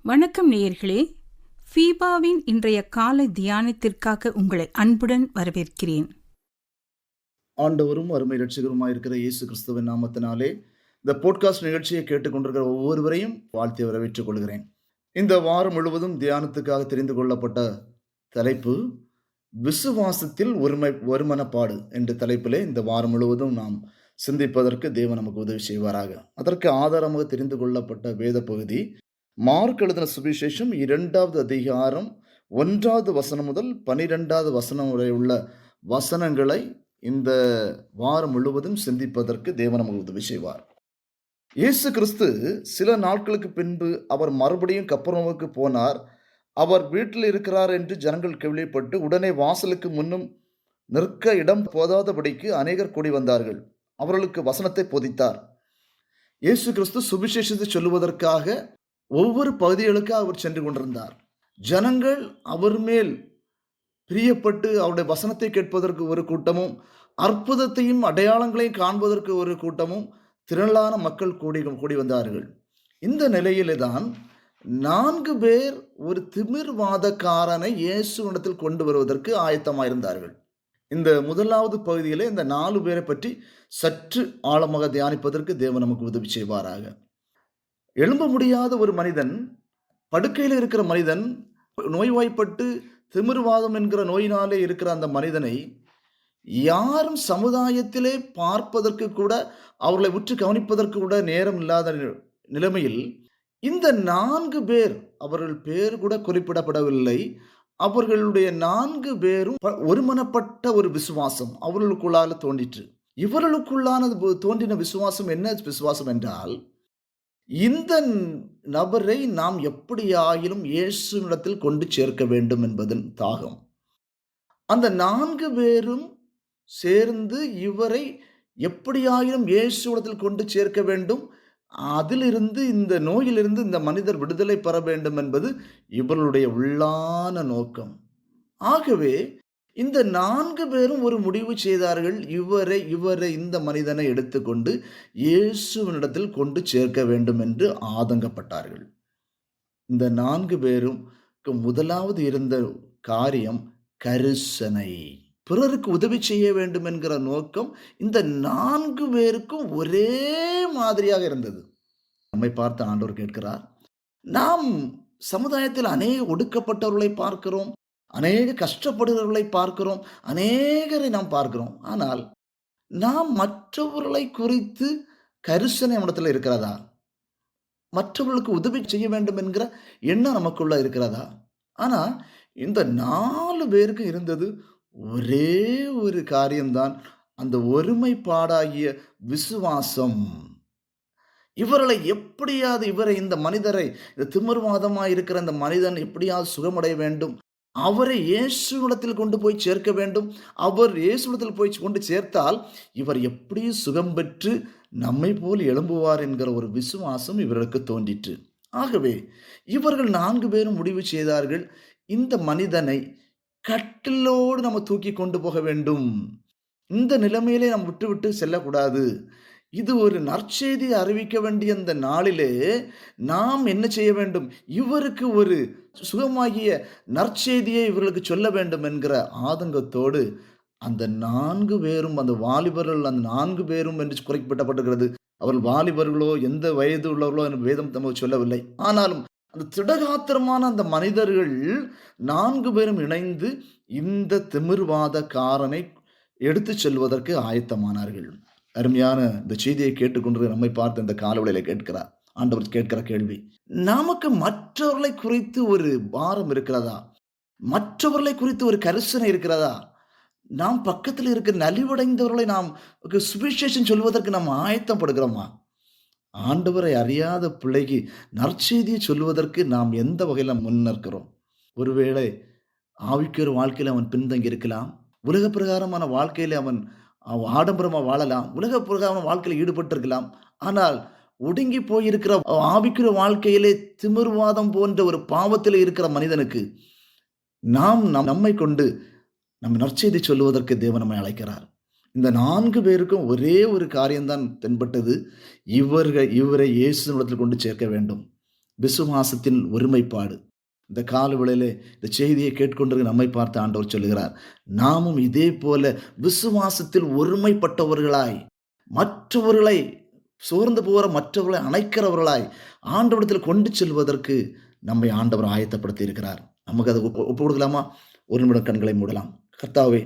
வணக்கம் நேயர்களே, ஃபீபாவின் இன்றைய காலை தியானத்திற்காக உங்களை அன்புடன் வரவேற்கிறேன். ஆண்டவரும் அருமை இரட்சகருமாய் இருக்கிற இயேசு கிறிஸ்துவின் நாமத்தினாலே இந்த போட்காஸ்ட் நிகழ்ச்சியை கேட்டுக்கொண்டிருக்கிற ஒவ்வொருவரையும் வாழ்த்தி வரவேற்றுக் கொள்கிறேன். இந்த வாரம் முழுவதும் தியானத்துக்காக தெரிந்து கொள்ளப்பட்ட தலைப்பு விசுவாசத்தில் ஒருமனப்பாடு என்ற தலைப்பிலே இந்த வாரம் முழுவதும் நாம் சிந்திப்பதற்கு தேவன் நமக்கு உதவி செய்வாராக. அதற்கு ஆதாரமாக தெரிந்து கொள்ளப்பட்ட வேத பகுதி மார்க் எழுதின சுவிசேஷம் 2வது அதிகாரம் 1வது வசனம் முதல் 12வது வசனம் வரை உள்ள வசனங்களை இந்த வாரம் முழுவதும் சிந்திப்பதற்கு தேவன் நமக்கு உதவி செய்வார். இயேசு கிறிஸ்து சில நாட்களுக்கு பின்பு அவர் மறுபடியும் கப்பர்நகூமுக்கு போனார். அவர் வீட்டில் இருக்கிறார் என்று ஜனங்கள் கேள்விப்பட்டு உடனே வாசலுக்கு முன்னும் நிற்க இடம் போதாதபடிக்கு அநேகர் கூடி வந்தார்கள். அவர்களுக்கு வசனத்தை போதித்தார். இயேசு கிறிஸ்து சுவிசேஷத்தை சொல்லுவதற்காக ஒவ்வொரு பகுதிகளுக்கு அவர் சென்று கொண்டிருந்தார். ஜனங்கள் அவர் மேல் பிரியப்பட்டு அவருடைய வசனத்தை கேட்பதற்கு ஒரு கூட்டமும், அற்புதத்தையும் அடையாளங்களையும் காண்பதற்கு ஒரு கூட்டமும், திரளான மக்கள் கூடி வந்தார்கள். இந்த நிலையிலே தான் 4 பேர் ஒரு திமிர்வாதக்காரனை இயேசுவிடத்தில் கொண்டு வருவதற்கு ஆயத்தமாயிருந்தார்கள். இந்த முதலாவது பகுதியிலே இந்த 4 பேரை பற்றி சற்று ஆழமாக தியானிப்பதற்கு தேவன் நமக்கு உதவி செய்வாராக. எழும்ப முடியாத ஒரு மனிதன், படுக்கையில் இருக்கிற மனிதன், நோய்வாய்ப்பட்டு திமிர்வாதம் என்கிற நோயினாலே இருக்கிற அந்த மனிதனை யாரும் சமுதாயத்திலே பார்ப்பதற்கு கூட, அவர்களை உற்று கவனிப்பதற்கு கூட நேரம் இல்லாத நிலைமையில் இந்த 4 பேர், அவர்கள் பேர் கூட குறிப்பிடப்படவில்லை, அவர்களுடைய 4 பேரும் ஒருமனப்பட்ட ஒரு விசுவாசம் அவர்களுக்குள்ளால தோன்றிற்று. இவர்களுக்குள்ளானது தோன்றின விசுவாசம் என்ன விசுவாசம் என்றால், இந்த நபரை நாம் எப்படியாயிலும் இயேசுவிடத்தில் கொண்டு சேர்க்க வேண்டும் என்பதன் தாகம். அந்த 4 பேரும் சேர்ந்து இவரை எப்படியாயிலும் இயேசுவிடத்தில் கொண்டு சேர்க்க வேண்டும், அதிலிருந்து இந்த நோயிலிருந்து இந்த மனிதர் விடுதலை பெற வேண்டும் என்பது இவர்களுடைய உள்ளான நோக்கம். ஆகவே இந்த 4 பேரும் ஒரு முடிவு செய்தார்கள். இவரை இந்த மனிதனை எடுத்துக்கொண்டு இயேசுவினிடத்தில் கொண்டு சேர்க்க வேண்டும் என்று ஆதங்கப்பட்டார்கள். இந்த 4 பேரும் முதலாவது இருந்த காரியம் கரிசனை, பிறருக்கு உதவி செய்ய வேண்டும் என்கிற நோக்கம் இந்த 4 பேருக்கும் ஒரே மாதிரியாக இருந்தது. நம்மை பார்த்து ஆண்டவர் கேட்கிறார், நாம் சமுதாயத்தில் அநேக ஒடுக்கப்பட்டவர்களை பார்க்கிறோம், அநேக கஷ்டப்படுகிறவர்களை பார்க்கிறோம், அநேகரை நாம் பார்க்கிறோம். ஆனால் நாம் மற்றவர்களை குறித்து கரிசனை இடத்துல இருக்கிறதா? மற்றவர்களுக்கு உதவி செய்ய வேண்டும் என்கிற எண்ணம் நமக்குள்ள இருக்கிறதா? ஆனா இந்த 4 பேருக்கு இருந்தது ஒரே ஒரு காரியம்தான், அந்த ஒருமைப்பாடாகிய விசுவாசம். இவர்களை எப்படியாவது இந்த மனிதரை, இந்த திமிர்வாதமாய் இருக்கிற இந்த மனிதன் எப்படியாவது சுகமடைய வேண்டும், அவரை இயேசுவிடத்தில் கொண்டு போய் சேர்க்க வேண்டும். அவர் இயேசுவிடத்தில் போய் கொண்டு சேர்த்தால் இவர் எப்படியும் சுகம் பெற்று நம்மை போல் எழும்புவார் என்கிற ஒரு விசுவாசம் இவர்களுக்கு தோன்றிற்று. ஆகவே இவர்கள் 4 பேரும் முடிவு செய்தார்கள், இந்த மனிதனை கட்டிலோடு நம்ம தூக்கி கொண்டு போக வேண்டும், இந்த நிலைமையிலே நம்ம விட்டு செல்லக்கூடாது. இது ஒரு நற்செய்தி அறிவிக்க வேண்டிய இந்த நாளிலே நாம் என்ன செய்ய வேண்டும், இவருக்கு ஒரு சுகமாகிய நற்செய்தியை இவர்களுக்கு சொல்ல வேண்டும் என்கிற ஆதங்கத்தோடு அந்த 4 பேரும், அந்த வாலிபர்கள், அந்த 4 பேரும் என்று குறிப்பிடப்பட்டிருக்கிறது. அவர்கள் வாலிபர்களோ எந்த வயது உள்ளவர்களோ என்று வேதம் நமக்கு சொல்லவில்லை. ஆனாலும் அந்த திடகாத்திரமான அந்த மனிதர்கள் 4 பேரும் இணைந்து இந்த திமிர்வாதக்காரனை எடுத்து செல்வதற்கு ஆயத்தமானார்கள். அருமையான இந்த செய்தியை கேட்டுக்கொண்டு நம்மை பார்த்து இந்த காலவெளியில கேட்கிறார் ஆண்டவர் கேட்கிற கேள்வி, நமக்கு மற்றவர்களை குறித்து ஒரு பாரம் இருக்கிறதா? மற்றவர்களை குறித்து ஒரு கரிசனை இருக்கிறதா? நாம் பக்கத்தில் இருக்கிற நலிவடைந்தவர்களை நாம் சுவிசேஷம் சொல்வதற்கு நாம் ஆயத்தப்படுகிறோமா? ஆண்டவரை அறியாத பிள்ளைக்கு நற்செய்தியை சொல்வதற்கு நாம் எந்த வகையில் முன்னிற்கிறோம்? ஒருவேளை ஆவிக்குரிய வாழ்க்கையில் அவன் பின்தங்கி இருக்கலாம், உலக பிரகாரமான வாழ்க்கையில அவன் ஆடம்பரமாக வாழலாம், உலக பிரகாரமான வாழ்க்கையில் ஈடுபட்டிருக்கலாம். ஆனால் ஒடுங்கி போயிருக்கிற ஆவிக்குரிய வாழ்க்கையிலே திமிர்வாதம் போன்ற ஒரு பாவத்தில் இருக்கிற மனிதனுக்கு நம்மை கொண்டு நம்ம நற்செய்தி சொல்லுவதற்கு தேவன் நம்மை அழைக்கிறார். இந்த 4 பேருக்கும் ஒரே ஒரு காரியம்தான் தென்பட்டது, இவரை இயேசுவிடத்தில் கொண்டு சேர்க்க வேண்டும். விசுவாசத்தின் ஒருமைப்பாடு. இந்த காலவேளையிலே இந்த செய்தியை கேட்கொண்டிருக்கிற நம்மை பார்த்து ஆண்டவர் சொல்லுகிறார், நாமும் இதே போல விசுவாசத்தில் ஒருமைப்பட்டவர்களாய், மற்றவர்களை சோர்ந்து போகிற மற்றவர்களை அணைக்கிறவர்களாய் ஆண்டவரிடத்தில் கொண்டு செல்வதற்கு நம்மை ஆண்டவர் ஆயத்தப்படுத்தி இருக்கிறார். நமக்கு அதை ஒப்பு கொடுக்கலாமா? ஒரு நிமிடம் கண்களை மூடலாம். கர்த்தாவே,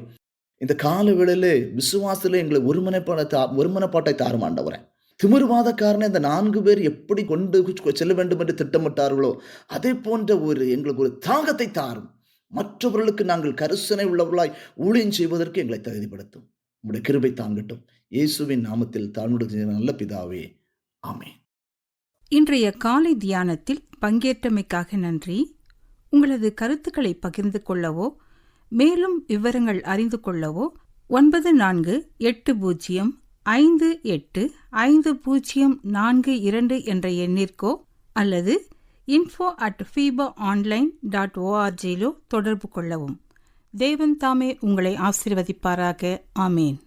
இந்த கால வேளையிலே விசுவாசத்திலே எங்களை ஒருமனப்பாட்டை தாரும் ஆண்டவரே. திமிர்வாதக்காரனை இந்த 4 பேர் எப்படி கொண்டு செல்ல வேண்டும் என்று திட்டமிட்டார்களோ அதே போன்ற எங்களுக்கு ஒரு தாகத்தை தாரும். மற்றவர்களுக்கு நாங்கள் கரிசனை உள்ளவர்களாய் ஊழியம் செய்வதற்கு எங்களை தகுதிப்படுத்தும். உம்முடைய கிருபை தாங்கட்டும். இயேசுவின் நாமத்தில் தாழ்மையுடைய நல்ல பிதாவே, ஆமென். இன்றைய காலை தியானத்தில் பங்கேற்றமைக்காக நன்றி. உங்களது கருத்துக்களை பகிர்ந்து கொள்ளவோ மேலும் விவரங்கள் அறிந்து கொள்ளவோ 94585052 என்ற எண்ணிற்கோ அல்லது info@fibaonline.org தொடர்பு கொள்ளவும். தேவன் தாமே உங்களை ஆசீர்வதிப்பாராக. ஆமேன்.